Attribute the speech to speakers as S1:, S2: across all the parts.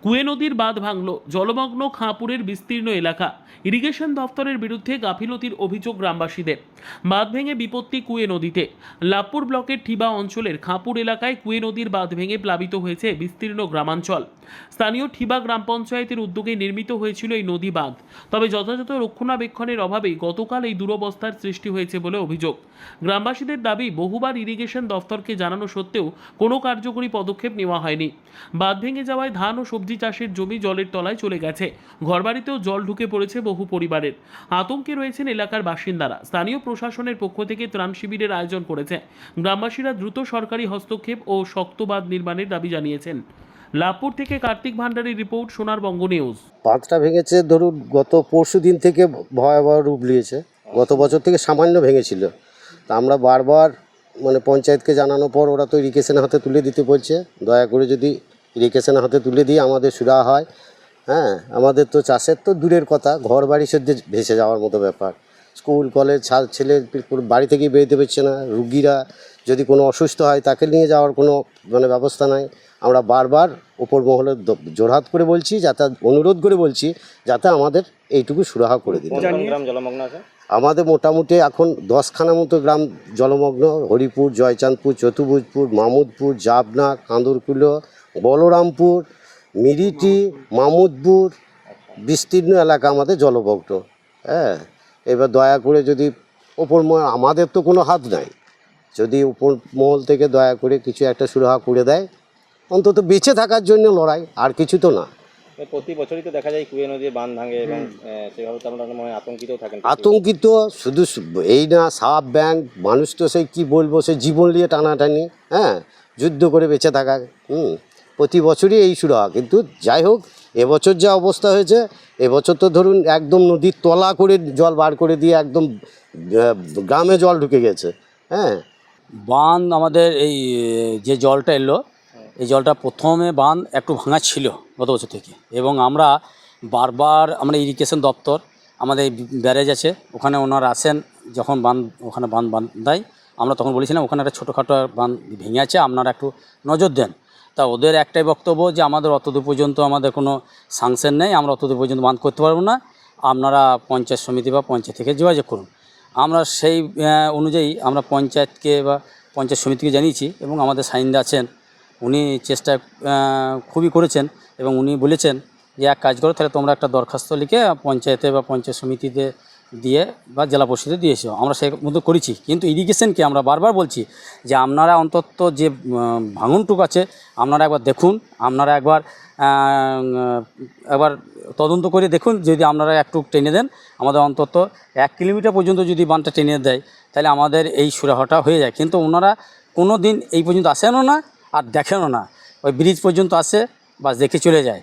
S1: কুয়ে নদীর বাঁধ ভাঙল, জলমগ্ন খাঁপুরের বিস্তীর্ণ এলাকা। ইরিগেশন দফতরের বিরুদ্ধে গাফিলতির অভিযোগ গ্রামবাসীদের। বাঁধ ভেঙে বিপত্তি কুয়ে নদীতে। লাভপুর ব্লকের ঠিবা অঞ্চলের খাঁপুর এলাকায় কুয়ে নদীর বাঁধ ভেঙে প্লাবিত হয়েছে বিস্তীর্ণ গ্রামাঞ্চল। স্থানীয় ঠিবা গ্রাম পঞ্চায়েতের উদ্যোগে নির্মিত হয়েছিল এই নদী বাঁধ, তবে যথাযথ রক্ষণাবেক্ষণের অভাবেই গতকাল এই দুরবস্থার সৃষ্টি হয়েছে বলে অভিযোগ। গ্রামবাসীদের দাবি, বহুবার ইরিগেশন দফতরকে জানানো সত্ত্বেও কোনো কার্যকরী পদক্ষেপ নেওয়া হয়নি। বাঁধ ভেঙে যাওয়ায় ধান ও সবজি চাষের জমি জলের তলায় চলে গেছে। ঘরবাড়িতেও জল ঢুকে পড়েছে বহু পরিবারের। আতঙ্কে রয়েছেন এলাকার বাসিন্দারা। স্থানীয় প্রশাসনের পক্ষ থেকে ত্রাণ শিবিরের আয়োজন করেছে। গ্রামবাসীরা দ্রুত সরকারি হস্তক্ষেপ ও শক্ত বাঁধ নির্মাণের দাবি জানিয়েছেন। লাভপুর থেকে কার্তিক ভান্ডারীর রিপোর্ট, সোনারবঙ্গ নিউজ।
S2: বাঁধটা ভেঙেছে ধরুন গত পরশু দিন থেকে ভয়াবহ রূপ নিয়েছে। গত বছর থেকে সামান্য ভেঙেছিল, তা আমরা বারবার পঞ্চায়েতকে জানানোর পর ওরা তো ইরিগেশনের হাতে তুলে দিতে বলছে। দয়া করে যদি ইরিগেশনের হাতে তুলে দিয়ে আমাদের সুরাহা হয়। হ্যাঁ, আমাদের তো চাষের তো দূরের কথা, ঘর বাড়ি সদ্যে ভেসে যাওয়ার মতো ব্যাপার। স্কুল কলেজ ছেলে বাড়ি থেকেই বেরোতে পারছে না। রুগীরা যদি কোনো অসুস্থ হয় তাকে নিয়ে যাওয়ার কোনো ব্যবস্থা নাই। আমরা বারবার ওপর মহলে জোরহাত করে বলছি, যাতে অনুরোধ করে বলছি যাতে আমাদের এইটুকু সুরাহা করে দিন।
S3: গ্রাম জলমগ্ন আছে
S2: আমাদের মোটামুটি এখন 10খানা মতো গ্রাম জলমগ্ন। হরিপুর, জয়চাঁদপুর, চতুর্ভুজপুর, মামুদপুর, জাবনা, কাঁদরকুলো, বলরামপুর, মিরিটি, মামুদপুর, বিস্তীর্ণ এলাকা আমাদের জলমগ্ন। হ্যাঁ, এবার দয়া করে যদি ওপর আমাদের তো কোনো হাত নাই, যদি উপর মহল থেকে দয়া করে কিছু একটা সুরাহা করে দেয়, অন্তত বেঁচে থাকার জন্য লড়াই, আর কিছু তো না।
S3: প্রতি বছরই তো দেখা যায় কুয়ে নদীর বাঁধ ভাঙে এবং সেভাবে তো আমরা মনে হয় আতঙ্কিত থাকেন।
S2: আতঙ্কিত শুধু এই না, সাপ ব্যাং মানুষ তো সেই কী বলবো, সে জীবন নিয়ে টানাটানি, হ্যাঁ, যুদ্ধ করে বেঁচে থাকা। প্রতি বছরই এই সুরাহা। কিন্তু যাই হোক, এবছর যা অবস্থা হয়েছে, এবছর তো ধরুন একদম নদীর তলা করে জল বার করে দিয়ে একদম গ্রামে জল ঢুকে গেছে। হ্যাঁ,
S4: বাঁধ আমাদের এই যে জলটা এলো, এই জলটা প্রথমে বাঁধ একটু ভাঙা ছিল গত বছর থেকে, এবং আমরা বারবার ইরিগেশন দপ্তর, আমাদের ব্যারেজ আছে ওখানে ওনারা আসেন, যখন ওখানে বাঁধ দেয়, আমরা তখন বলেছিলাম ওখানে একটা ছোটোখাটো বাঁধ ভেঙে আছে, আপনারা একটু নজর দেন। তা ওদের একটাই বক্তব্য যে আমাদের অতদূর পর্যন্ত আমাদের কোনো সাংশন নেই, আমরা অতদূর পর্যন্ত বাঁধ করতে পারবো না, আপনারা পঞ্চায়েত সমিতি বা পঞ্চায়েত থেকে যোগাযোগ করুন। আমরা সেই অনুযায়ী আমরা পঞ্চায়েতকে বা পঞ্চায়েত সমিতিকে জানিয়েছি, এবং আমাদের সাইনদা আছেন, উনি চেষ্টা খুবই করেছেন, এবং উনি বলেছেন যে এক কাজ করো, তাহলে তোমরা একটা দরখাস্ত লিখে পঞ্চায়েতে বা পঞ্চায়েত সমিতিতে দিয়ে বা জেলা পরিষদে দিয়েছো। আমরা সেই মতো করেছি, কিন্তু ইরিগেশনকে আমরা বারবার বলছি যে আপনারা অন্তত যে ভাঙনটুক আছে আপনারা একবার দেখুন, আপনারা একবার তদন্ত করে দেখুন, যদি আপনারা একটু টেনে দেন, আমাদের অন্তত 1 কিলোমিটার পর্যন্ত যদি বাঁধটা টেনে দেয়, তাহলে আমাদের এই সুরাহাটা হয়ে যায়। কিন্তু ওনারা কোনো দিন এই পর্যন্ত আসেনও না আর দেখেনও না, ওই ব্রিজ পর্যন্ত আসে বা দেখে চলে যায়।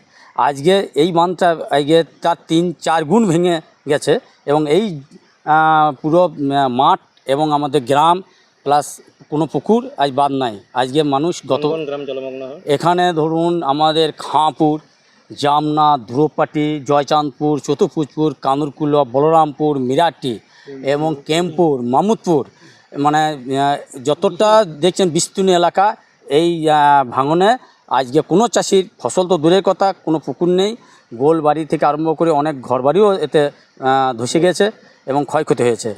S4: আজকে এই বাঁধটা আজকে তার 3-4 গুণ ভেঙে গেছে, এবং এই পুরো মাঠ এবং আমাদের গ্রাম প্লাস কোনো পুকুর আজ বাদ নাই। আজকে মানুষ
S3: গ্রাম জলমগ্ন হয়
S4: এখানে ধরুন আমাদের খাঁপুর, জামনা, ধ্রুবপাটি, জয়চাঁদপুর, চতুর্ভুজপুর, কাঁদরকুলো, বলরামপুর, মিরাটি এবং কেমপুর, মামুদপুর, যতটা দেখছেন বিস্তীর্ণ এলাকা, এই ভাঙনে আজকে কোনো চাষির ফসল তো দূরের কথা, কোনো পুকুর নেই। গোল বাড়ি থেকে আরম্ভ করে অনেক ঘরবাড়িও এতে ধসে গেছে এবং ক্ষয়ক্ষতি হয়েছে।